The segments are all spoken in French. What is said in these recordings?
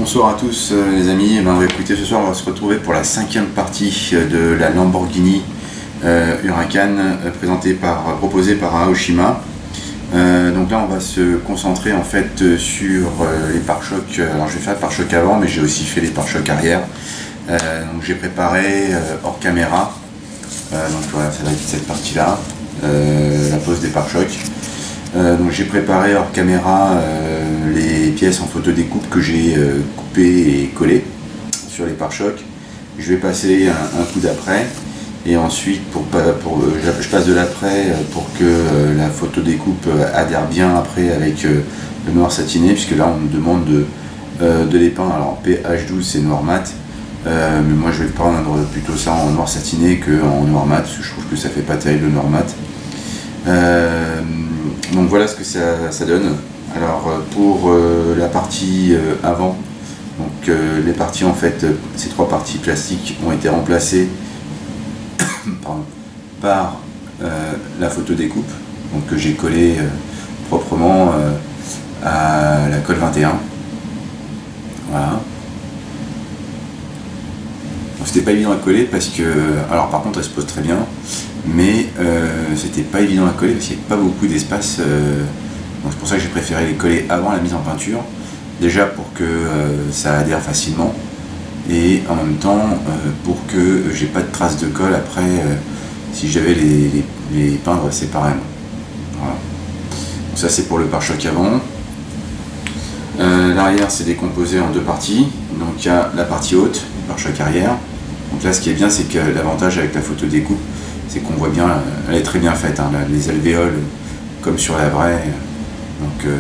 Bonsoir à tous les amis. Écoutez, ce soir on va se retrouver pour la 5e partie de la Lamborghini Huracan proposée par Aoshima. Donc là on va se concentrer en fait sur les pare-chocs. Alors je vais faire le pare-choc avant, mais j'ai aussi fait les pare-chocs arrière. Donc j'ai préparé hors caméra. Donc voilà, ça va être cette partie-là, la pose des pare-chocs. Donc j'ai préparé hors caméra les pièces en photodécoupe que j'ai coupées et collées sur les pare-chocs. Je vais passer un coup d'après et ensuite je passe de l'après pour que la photodécoupe adhère bien après avec le noir satiné, puisque là on me demande de les peindre. Alors PH12 c'est noir mat, mais moi je vais peindre plutôt ça en noir satiné qu'en noir mat, parce que je trouve que ça fait pas terrible le noir mat. Donc voilà ce que ça donne. Alors pour la partie avant, donc les parties en fait, ces 3 parties plastiques ont été remplacées par la photodécoupe, donc que j'ai collé proprement à la colle 21. Voilà. C'était pas évident à coller parce que, alors par contre elle se pose très bien, mais c'était pas évident à coller parce qu'il n'y avait pas beaucoup d'espace, donc c'est pour ça que j'ai préféré les coller avant la mise en peinture, déjà pour que ça adhère facilement et en même temps pour que j'ai pas de traces de colle après si j'avais les peindre séparément. Voilà. Donc ça c'est pour le pare-choc avant. L'arrière c'est décomposé en 2 parties, donc il y a la partie haute du pare-choc arrière. Donc là ce qui est bien, c'est que l'avantage avec la photo découpe, c'est qu'on voit bien, elle est très bien faite, hein, les alvéoles comme sur la vraie, donc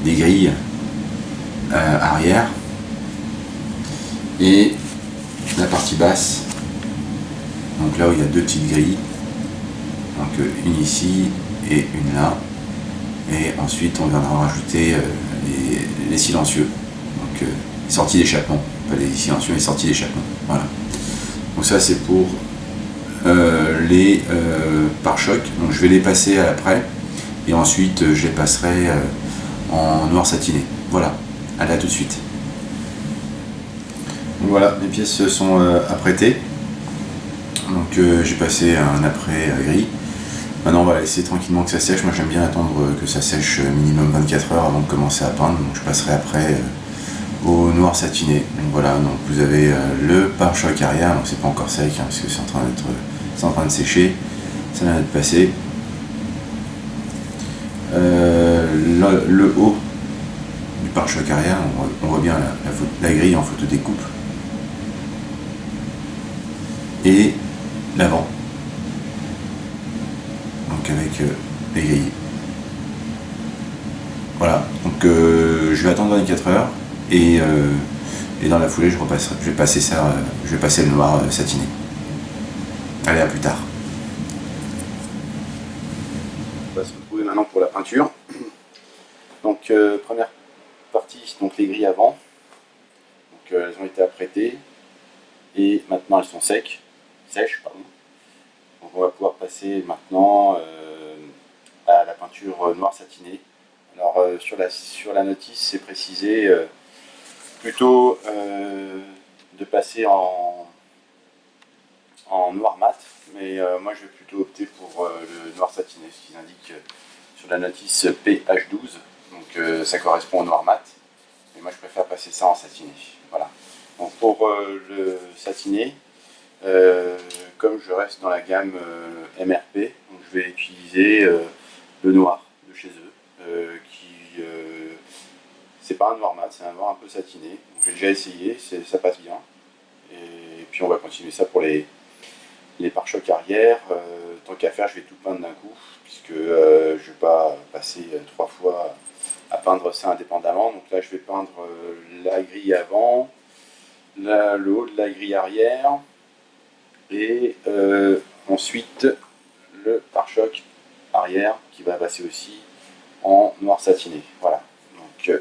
des grilles arrière, et la partie basse, donc là où il y a 2 petites grilles, donc une ici et une là, et ensuite on viendra rajouter les silencieux, donc les sorties d'échappement, pas les silencieux, les sorties d'échappement. Voilà. Donc ça c'est pour les pare-chocs. Donc je vais les passer à l'après et ensuite je les passerai en noir satiné. Voilà, allez, à tout de suite. Donc voilà, les pièces sont apprêtées. Donc j'ai passé un après gris. Maintenant on va laisser tranquillement que ça sèche. Moi j'aime bien attendre que ça sèche minimum 24 heures avant de commencer à peindre. Donc je passerai après au noir satiné. Donc voilà, donc vous avez le pare-choc arrière, donc c'est pas encore sec hein, parce que c'est en train de sécher, ça vient d'être passé. Le haut du pare-choc arrière, on voit bien la grille en photodécoupe. Et l'avant, donc avec les grilles. Voilà, donc je vais attendre 24 heures et dans la foulée je vais passer le noir satiné. Allez, à plus tard. On va se retrouver maintenant pour la peinture. Donc première partie, donc les grilles avant. Donc elles ont été apprêtées et maintenant elles sont sèches. Donc on va pouvoir passer maintenant à la peinture noir satiné. Alors sur la notice c'est précisé plutôt de passer en noir mat, mais moi je vais plutôt opter pour le noir satiné, ce qu'ils indiquent sur la notice PH12, donc ça correspond au noir mat, mais moi je préfère passer ça en satiné. Voilà. Donc pour le satiné, comme je reste dans la gamme MRP, donc je vais utiliser le noir de chez eux, c'est pas un noir mat, c'est un noir un peu satiné. J'ai déjà essayé, ça passe bien, et puis on va continuer ça pour les pare-chocs arrière. Tant qu'à faire, je vais tout peindre d'un coup, puisque je ne vais pas passer 3 fois à peindre ça indépendamment. Donc là, je vais peindre la grille avant, le haut de la grille arrière, et ensuite le pare-choc arrière qui va passer aussi en noir satiné. Voilà. Donc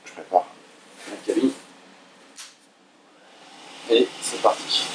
je prépare la cabine et c'est parti.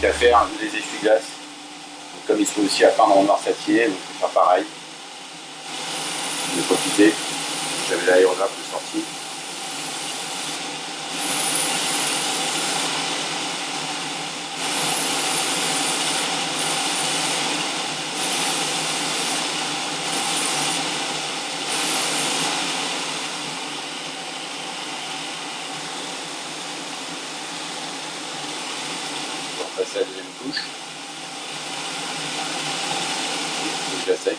qu'à faire des essuie-glaces. Comme ils sont aussi à peindre en noir satier, donc je vais faire pareil. Je vais profiter. J'avais l'aérographe de sortie. On va passer à la deuxième couche. C'est déjà sec.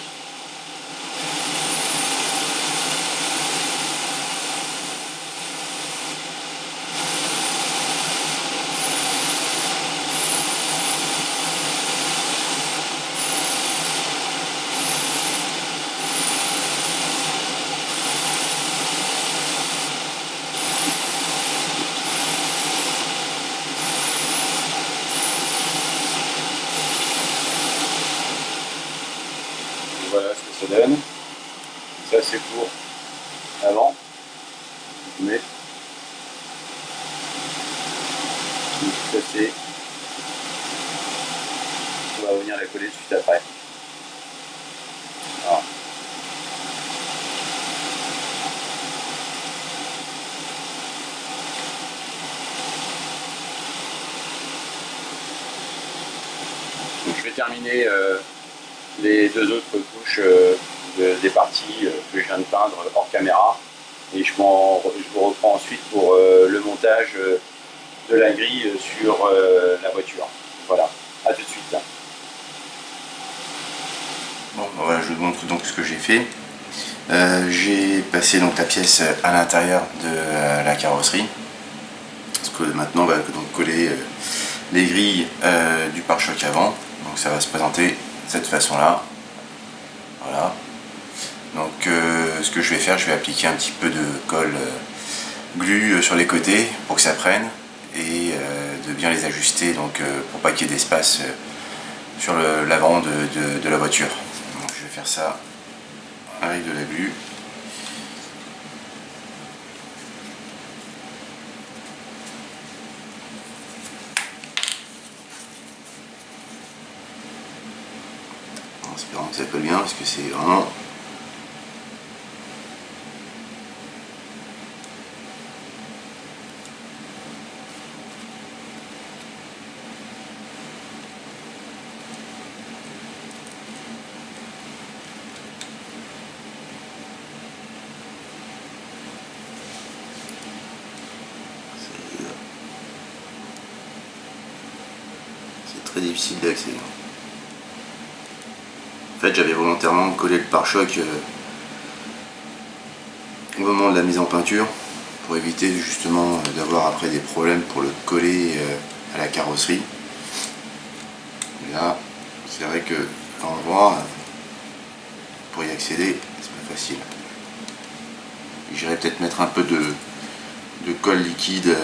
Voilà ce que ça donne. Ça c'est pour avant. Mais ça c'est. On va venir la coller tout de suite après. Voilà. Donc je vais terminer les deux autres couches des parties que je viens de peindre hors caméra et je vous reprends ensuite pour le montage de la grille sur la voiture. Voilà, à tout de suite. Bon, voilà, je vous montre donc ce que j'ai fait. J'ai passé donc la pièce à l'intérieur de la carrosserie parce que maintenant on va donc coller les grilles du pare-choc avant, donc ça va se présenter de cette façon là. Voilà, donc ce que je vais faire, je vais appliquer un petit peu de colle glu sur les côtés pour que ça prenne et de bien les ajuster donc pour pas qu'il y ait d'espace sur l'avant de la voiture. Donc je vais faire ça avec de la glu. En espérant que ça colle bien parce que c'est vraiment très difficile d'accéder. En fait, j'avais volontairement collé le pare-choc au moment de la mise en peinture pour éviter justement d'avoir après des problèmes pour le coller à la carrosserie. Et là, c'est vrai que l'endroit pour y accéder, c'est pas facile. J'irais peut-être mettre un peu de colle liquide.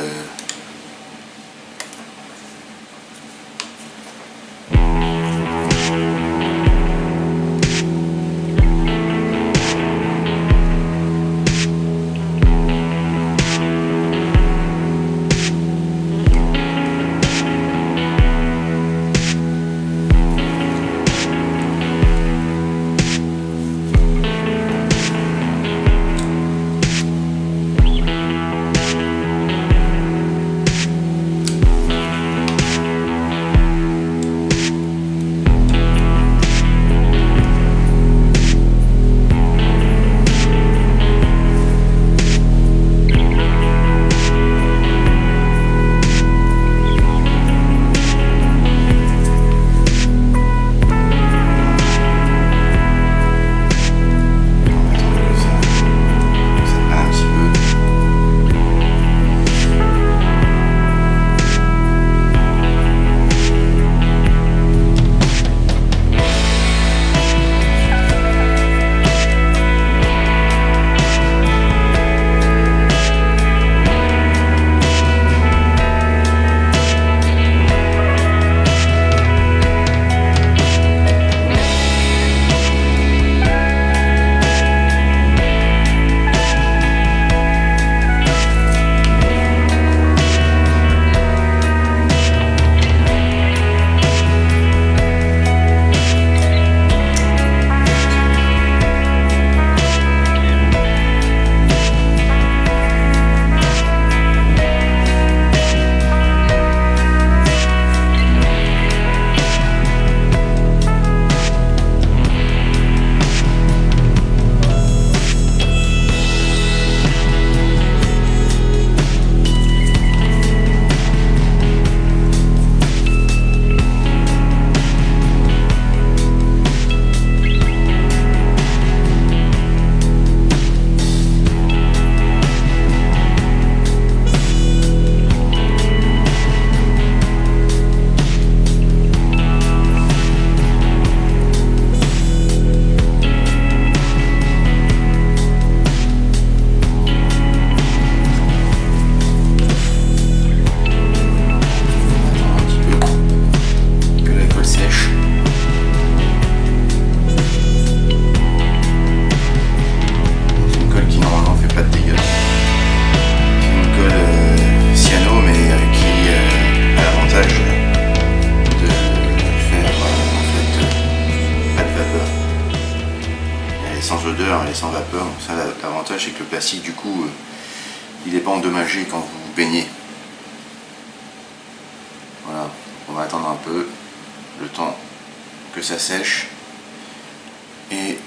sans odeur, elle est sans vapeur. Donc ça, l'avantage c'est que le plastique du coup il n'est pas endommagé quand vous baignez. Voilà, on va attendre un peu le temps que ça sèche. Et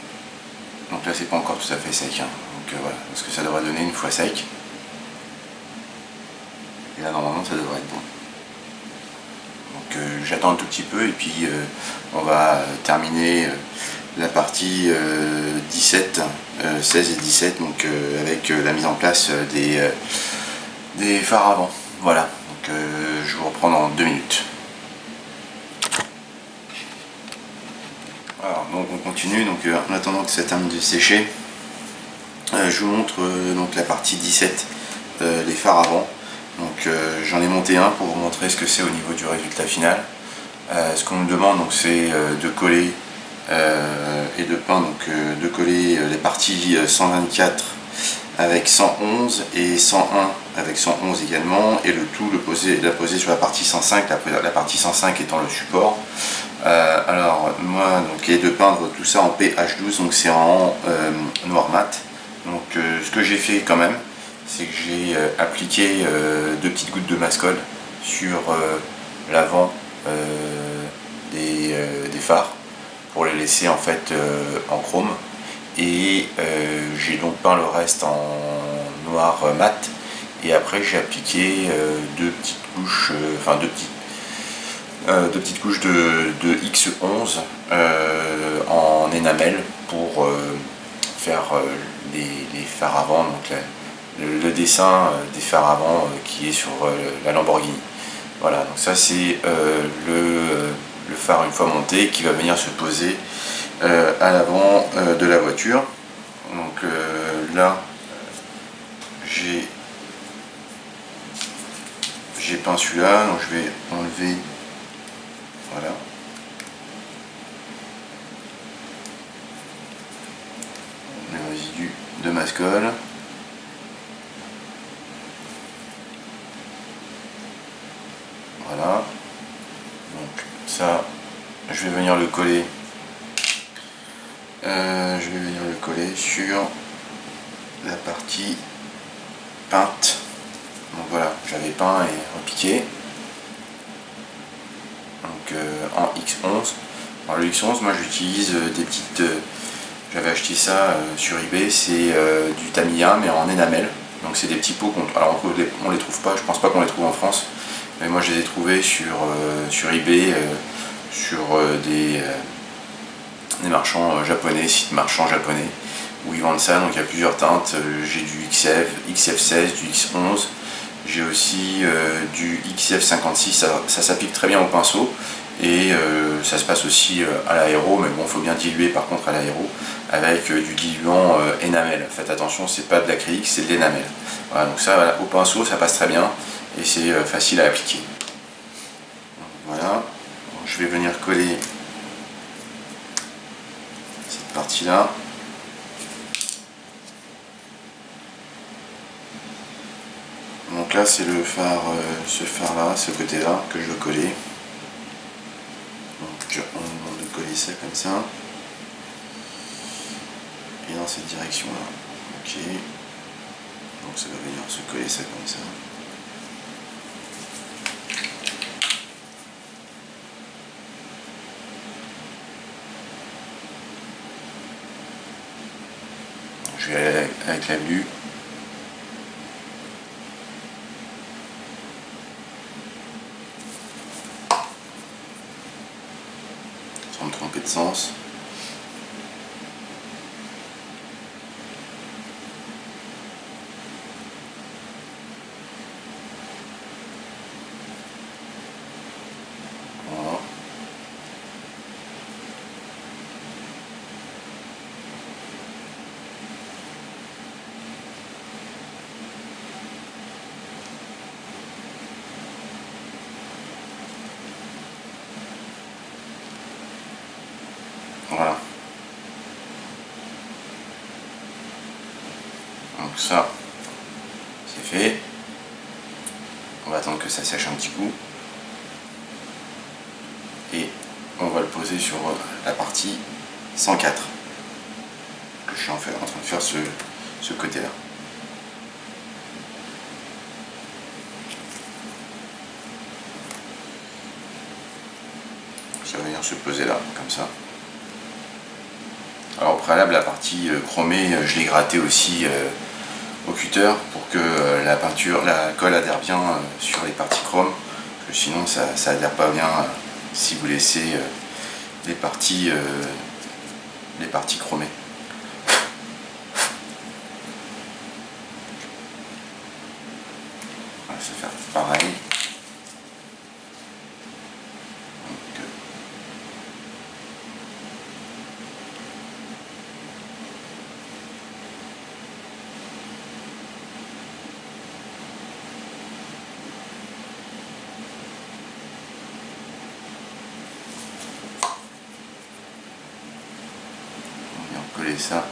donc là c'est pas encore tout à fait sec, hein. Donc voilà, parce que ça devrait donner une fois sec. Et là normalement ça devrait être bon. Donc j'attends un tout petit peu et puis on va terminer la partie 17, 16 et 17, donc avec la mise en place des phares avant. Voilà, donc je vous reprends dans 2 minutes. Alors donc on continue, donc en attendant que ça termine de sécher, je vous montre donc la partie 17, les phares avant. Donc j'en ai monté un pour vous montrer ce que c'est au niveau du résultat final. Ce qu'on me demande donc c'est de coller et de peindre, donc de coller les parties 124 avec 111 et 101 avec 111 également, et le tout la poser sur la partie 105, la partie 105 étant le support. Alors moi donc et de peindre tout ça en PH12, donc c'est en noir mat. Donc ce que j'ai fait quand même, c'est que j'ai appliqué 2 petites gouttes de mascol sur l'avant des phares pour les laisser en fait en chrome, et j'ai donc peint le reste en noir mat, et après j'ai appliqué 2 petites couches, enfin 2 petites couches de X11 en énamel pour faire les phares avant, donc le dessin des phares avant qui est sur la Lamborghini. Voilà, donc ça c'est le phare une fois monté qui va venir se poser à l'avant de la voiture. Donc là j'ai peint celui-là, donc je vais enlever, voilà, les résidus de mascol. Voilà, donc ça je vais venir le coller sur la partie peinte. Donc voilà, j'avais peint et repiqué donc en X11. Alors le X11, moi j'utilise des petites, j'avais acheté ça sur eBay, c'est du Tamiya mais en énamel. Donc c'est des petits pots alors on les trouve pas, je pense pas qu'on les trouve en France, mais moi je les ai trouvés sur eBay, sur des marchands japonais, sites marchands japonais où ils vendent ça. Donc il y a plusieurs teintes, j'ai du XF, XF16, du X11, j'ai aussi du XF56, ça s'applique très bien au pinceau, et ça se passe aussi à l'aéro, mais bon, il faut bien diluer par contre à l'aéro avec du diluant énamel. Faites attention, c'est pas de l'acrylique, c'est de l'énamel. Voilà, donc ça, voilà, au pinceau ça passe très bien et c'est facile à appliquer. Donc, voilà, donc, je vais venir coller cette partie là. Donc là c'est le phare, ce phare là, ce côté là que je veux coller. Donc on me demande de coller ça comme ça. Et dans cette direction là. Ok. Donc ça va venir se coller ça comme ça. Je vais aller avec la vue. Sans me tromper de sens. Voilà. Voilà. Donc ça, c'est fait. On va attendre que ça sèche un petit coup. Et on va le poser sur la partie 104. que je suis en train de faire ce côté là. Ça va venir se poser là, comme ça. Alors au préalable, la partie chromée, je l'ai grattée aussi au cutter pour que la colle adhère bien sur les parties chrome, parce que sinon ça adhère pas bien si vous laissez les parties chromées. On va se faire pareil. Coller ça.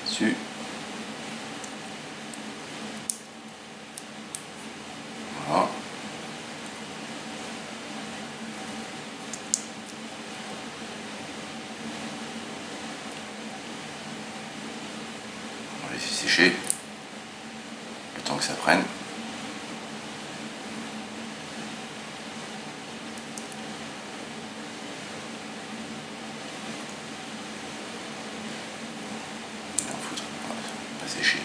Dessus. Voilà. On va laisser sécher le temps que ça prenne. Sécher.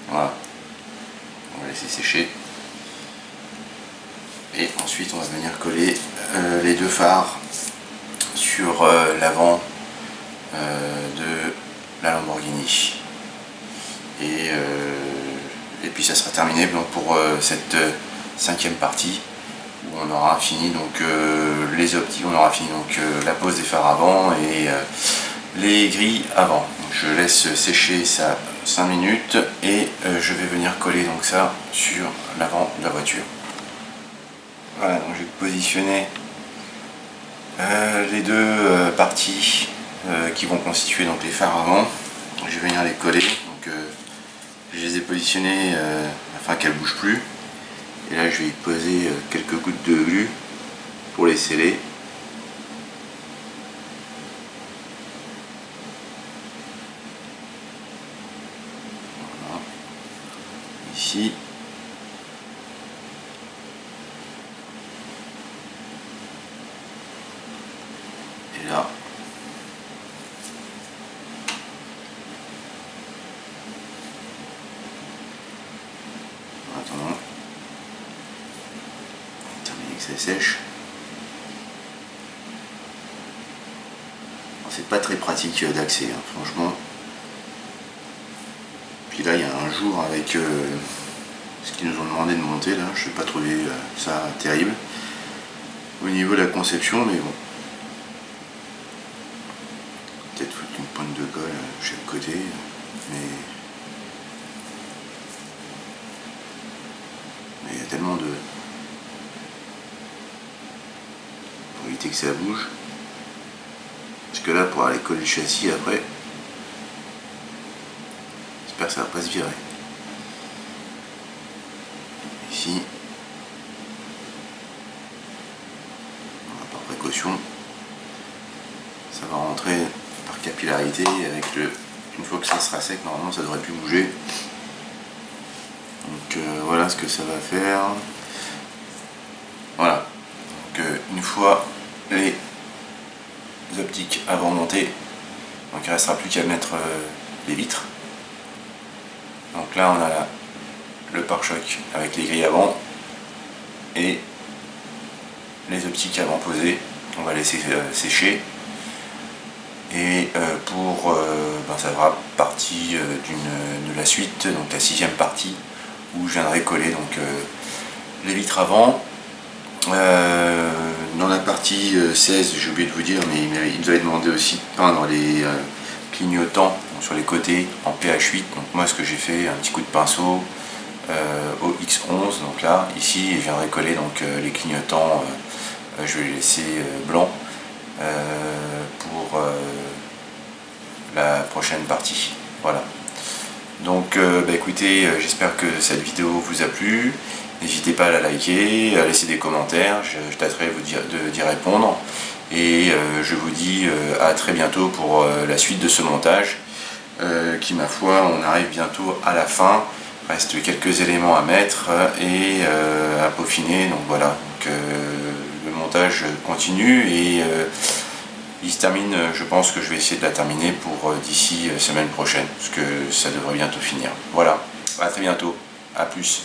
Voilà, on va laisser sécher et ensuite on va venir coller les deux phares sur l'avant de la Lamborghini et puis ça sera terminé donc pour cette cinquième partie où on aura fini donc les optiques, on aura fini donc la pose des phares avant et les grilles avant. Donc, je laisse sécher ça 5 minutes et je vais venir coller donc ça sur l'avant de la voiture. Voilà, donc j'ai positionné les deux parties qui vont constituer donc les phares avant. Donc, je vais venir les coller. Donc, je les ai positionnés afin qu'elles ne bougent plus. Et là, je vais y poser quelques gouttes de glu pour les sceller. Voilà. Ici. Et là. Attendons. Terminer que ça sèche. C'est pas très pratique d'accès, hein, franchement. Puis là, il y a un jour avec ce qu'ils nous ont demandé de monter, là, je n'ai pas trouvé ça terrible au niveau de la conception, mais bon. Peut-être foutre une pointe de colle de chaque côté, mais il y a tellement de... pour éviter que ça bouge. Parce que là, pour aller coller le châssis après, j'espère que ça va pas se virer. Ici, on va par précaution, ça va rentrer par capillarité avec une fois que ça sera sec, normalement ça devrait plus bouger. Donc voilà ce que ça va faire. Voilà. Donc une fois les optiques avant montées, donc il ne restera plus qu'à mettre les vitres. Donc là on a le pare-choc avec les grilles avant et les optiques avant posées. On va laisser sécher et ça fera partie de la suite, donc la 6e partie où je viendrai coller donc les vitres avant. Dans la partie 16, j'ai oublié de vous dire, mais il nous avait demandé aussi de peindre les clignotants sur les côtés en pH 8. Donc moi ce que j'ai fait, un petit coup de pinceau au X11. Donc là, ici, je viendrai coller donc les clignotants. Je vais les laisser blancs pour la prochaine partie. Voilà. Donc écoutez, j'espère que cette vidéo vous a plu. N'hésitez pas à la liker, à laisser des commentaires, je tâterai d'y répondre. Et je vous dis à très bientôt pour la suite de ce montage, qui ma foi, on arrive bientôt à la fin. Il reste quelques éléments à mettre et à peaufiner. Donc voilà, donc, le montage continue et il se termine, je pense que je vais essayer de la terminer pour d'ici semaine prochaine, parce que ça devrait bientôt finir. Voilà, à très bientôt, à plus.